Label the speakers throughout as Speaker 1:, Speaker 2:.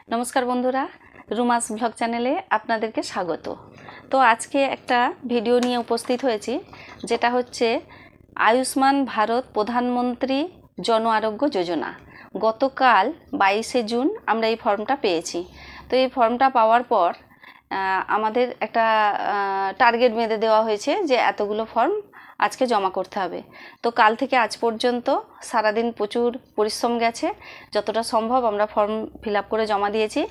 Speaker 1: নমস্কার বন্ধুরা, রুমাস ব্লগ চ্যানেলে আপনাদেরকে স্বাগত। তো আজকে একটা ভিডিও নিয়ে উপস্থিত হয়েছি, যেটা হচ্ছে আয়ুষ্মান ভারত প্রধানমন্ত্রী জন আরোগ্য যোজনা। গতকাল 22শে জুন আমরা এই ফর্মটা পেয়েছি। তো এই ফর্মটা পাওয়ার পর আমাদের একটা টার্গেট বেঁধে দেওয়া হয়েছে যে এতগুলো ফর্ম আজকে জমা করতে হবে। তো কাল থেকে আজ পর্যন্ত সারাদিন প্রচুর পরিশ্রম গেছে, যতটা সম্ভব আমরা ফর্ম ফিল আপ করে জমা দিয়েছি।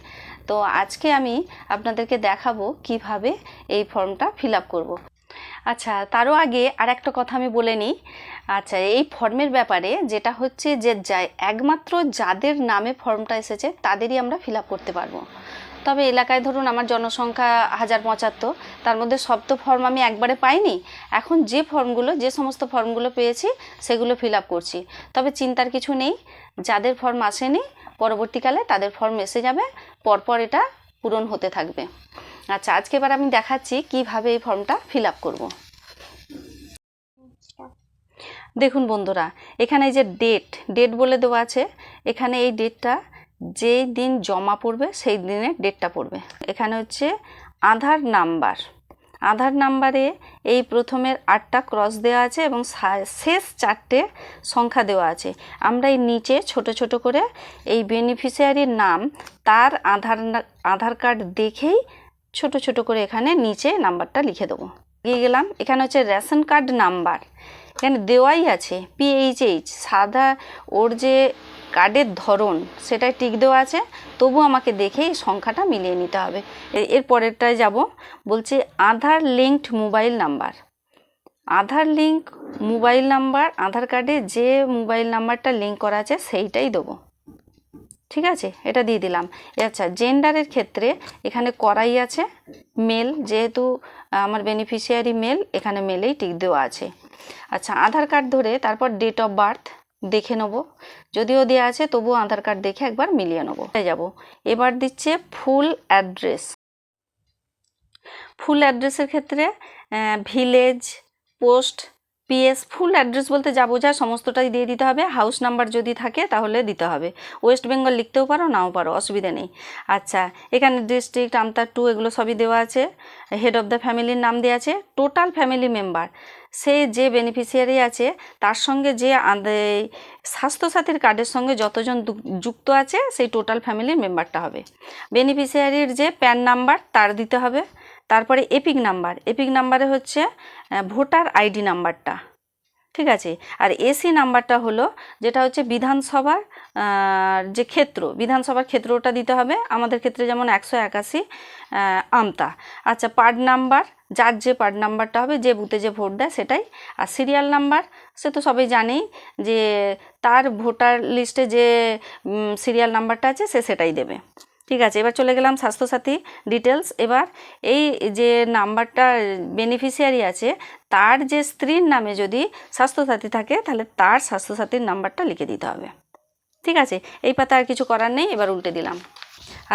Speaker 1: তো আজকে আমি আপনাদেরকে দেখাবো কিভাবে এই ফর্মটা ফিল আপ করবো। আচ্ছা, তারও আগে আর একটা কথা আমি বলে নিই। আচ্ছা, এই ফর্মের ব্যাপারে যেটা হচ্ছে যে একমাত্র যাদের নামে ফর্মটা এসেছে তাদেরই আমরা ফিল আপ করতে পারবো। তবে এলাকায় ধরুন আমার জনসংখ্যা 1075, তার মধ্যে সব তো ফর্ম আমি একবারে পাইনি। এখন যে সমস্ত ফর্মগুলো পেয়েছি সেগুলো ফিল আপ করছি। তবে চিন্তার কিছু নেই, যাদের ফর্ম আসেনি পরবর্তীকালে তাদের ফর্ম এসে যাবে, পরপর এটা পূরণ হতে থাকবে। আচ্ছা, আজকে এবার আমি দেখাচ্ছি কিভাবে এই ফর্মটা ফিল আপ করব। দেখুন বন্ধুরা, এখানে এই যে ডেট বলে দেওয়া আছে, এখানে এই ডেটটা যেই দিন জমা পড়বে সেই দিনের ডেটটা পড়বে। এখানে হচ্ছে আধার নাম্বারে এই প্রথমের 8টা ক্রস দেওয়া আছে এবং শেষ 4টে সংখ্যা দেওয়া আছে। আমরা এই নিচে ছোট ছোট করে এই বেনিফিশিয়ারির নাম তার আধার কার্ড দেখেই ছোট ছোট করে এখানে নিচে নাম্বারটা লিখে দেবো। এগিয়ে গেলাম, এখানে হচ্ছে রেশন কার্ড নাম্বার, এখানে দেওয়াই আছে PHH, সাদা ওর যে কার্ডের ধরন সেটাই টিক দেওয়া আছে, তবু আমাকে দেখেই সংখ্যাটা মিলিয়ে নিতে হবে। এর পরেরটায় যাব, বলছে আধার লিঙ্কড মোবাইল নাম্বার। আধার কার্ডে যে মোবাইল নাম্বারটা লিঙ্ক করা আছে সেইটাই দেবো। ঠিক আছে, এটা দিয়ে দিলাম। আচ্ছা, জেন্ডারের ক্ষেত্রে এখানে করাই আছে মেল, যেহেতু আমার বেনিফিশিয়ারি মেল, এখানে মেলেই টিক দেওয়া আছে। আচ্ছা, আধার কার্ড ধরে তারপর ডেট অফ বার্থ দেখে নেব, যদিও দেওয়া আছে তবুও আধার কার্ড দেখে একবার মিলিয়ে নেব। যাব, এবার দিচ্ছে ফুল অ্যাড্রেসের ক্ষেত্রে village, post, PS, full address বলতে যা বোঝায় সমস্তটাই দিয়ে দিতে হবে। হাউস নাম্বার যদি থাকে তাহলে দিতে হবে। ওয়েস্ট বেঙ্গল লিখতেও পারো, নাও পারো, অসুবিধা নেই। আচ্ছা, এখানে ডিস্ট্রিক্ট, আমতার 2 এগুলো সবই দেওয়া আছে। হেড অফ দ্য ফ্যামিলির নাম দেওয়া আছে। টোটাল ফ্যামিলি মেম্বার, সে যে বেনিফিশিয়ারি আছে তার সঙ্গে যে স্বাস্থ্যসাথীর কার্ডের সঙ্গে যতজন যুক্ত আছে সেই টোটাল ফ্যামিলির মেম্বারটা হবে। বেনিফিশিয়ারির যে প্যান নাম্বার তার দিতে হবে। তারপরে এপিক নাম্বারে হচ্ছে ভোটার ID নাম্বারটা, ঠিক আছে। আর এসি নাম্বারটা হলো যেটা হচ্ছে বিধানসভার যে বিধানসভার ক্ষেত্রটা দিতে হবে। আমাদের ক্ষেত্রে যেমন 181 আমতা। আচ্ছা, পার্ট নাম্বার, যার যে পার্ট নাম্বারটা হবে, যে বুথে যে ভোট দেয় সেটাই। আর সিরিয়াল নাম্বার, সে তো সবাই জানেই যে তার ভোটার লিস্টে যে সিরিয়াল নাম্বারটা আছে সে সেটাই দেবে। ঠিক আছে, এবার চলে গেলাম স্বাস্থ্যসাথী ডিটেলস। এবার এই যে নাম্বারটা বেনিফিশিয়ারি আছে তার যে স্ত্রীর নামে যদি স্বাস্থ্যসাথী থাকে তাহলে তার স্বাস্থ্যসাথীর নাম্বারটা লিখে দিতে হবে। ঠিক আছে, এই পাতা আর কিছু করার নেই, এবার উল্টে দিলাম।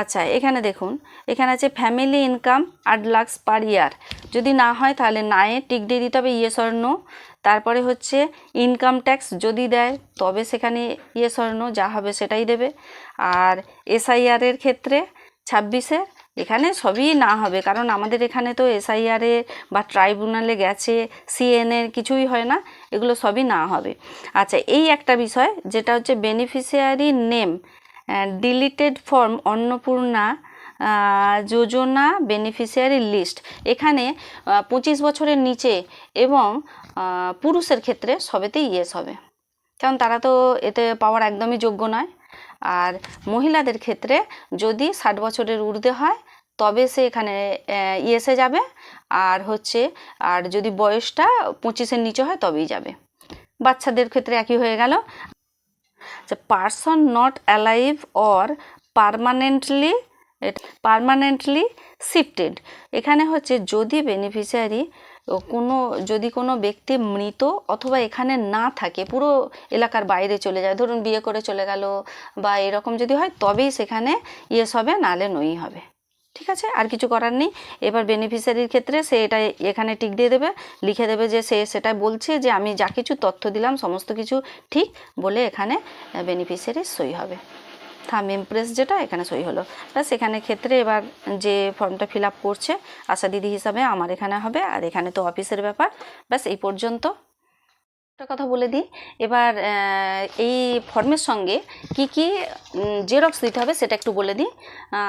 Speaker 1: আচ্ছা, এখানে দেখুন, এখানে আছে ফ্যামিলি ইনকাম 8 লাখ পার ইয়ার। যদি না হয় তাহলে নায়ে টিক দিয়ে দিতে হবে, ইয়েস অর নো। তারপরে হচ্ছে ইনকাম ট্যাক্স যদি দেয় তবে সেখানে ইয়েস অর নো, যা হবে সেটাই দেবে। আর SIR এর ক্ষেত্রে 26-এ, এখানে সবই না হবে, কারণ আমাদের এখানে তো SIR বা ট্রাইব্যুনালে গেছে, CN কিছুই হয় না, এগুলো সবই না হবে। আচ্ছা, এই একটা বিষয় যেটা হচ্ছে beneficiary name deleted form Annapurna Yojana beneficiary list, এখানে 25 বছরের নিচে এবং পুরুষের ক্ষেত্রে সবেতেই ইয়েস হবে, কারণ তারা তো এতে পাওয়ার একদমই যোগ্য নয়। আর মহিলাদের ক্ষেত্রে যদি 60 বছরের ঊর্ধ্বে হয় তবে সে এখানে ইয়েসে যাবে, আর যদি বয়সটা 25-এর নিচে হয় তবেই যাবে। বাচ্চাদের ক্ষেত্রে একই হয়ে গেল। Person not alive or permanently shifted, এখানে হচ্ছে যদি বেনিফিশিয়ারি যদি কোনো ব্যক্তি মৃত অথবা এখানে না থাকে, পুরো এলাকার বাইরে চলে যায়, ধরুন বিয়ে করে চলে গেল বা এরকম যদি হয় তবেই সেখানে ইয়েস হবে, নাহলে নই হবে। ঠিক আছে, আর কিছু করার নেই। এবার বেনিফিশিয়ারির ক্ষেত্রে সে এটা এখানে টিক দিয়ে দেবে, লিখে দেবে যে সে সেটা বলছে যে আমি যা কিছু তথ্য দিলাম সমস্ত কিছু ঠিক বলে এখানে বেনিফিশিয়ারির সই হবে। থাম ইমপ্রেস যেটা এখানে সই হলো। ব্যাস এখানে ক্ষেত্রে এবার যে ফর্মটা ফিল আপ করছে আশা দিদি হিসাবে আমার এখানে হবে, আর এখানে তো অফিসের ব্যাপার। ব্যাস এই পর্যন্ত। একটা কথা বলে দিই, এবার এই ফর্মের সঙ্গে কি কি জেরক্স দিতে হবে সেটা একটু বলে দিই।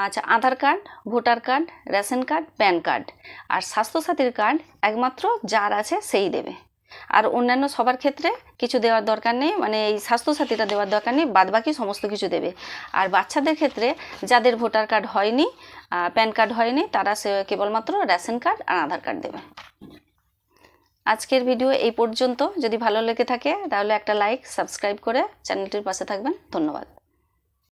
Speaker 1: আচ্ছা, Aadhaar card, voter card, ration card, PAN card আর স্বাস্থ্যসাথীর কার্ড একমাত্র যার আছে সেই দেবে। আর অন্যান্য সবার ক্ষেত্রে কিছু দেওয়ার দরকার নেই, মানে এই স্বাস্থ্যসাথীটা দেওয়ার দরকার নেই, বাদবাকি সমস্ত কিছু দেবে। আর বাচ্চাদের ক্ষেত্রে যাদের ভোটার কার্ড হয়নি, প্যান কার্ড হয়নি, তারা কেবলমাত্র রেশন কার্ড আর আধার কার্ড দেবে। আজকের ভিডিও এই পর্যন্ত। যদি ভালো লেগে থাকে তাহলে একটা লাইক, সাবস্ক্রাইব করে চ্যানেলটির পাশে থাকবেন। ধন্যবাদ।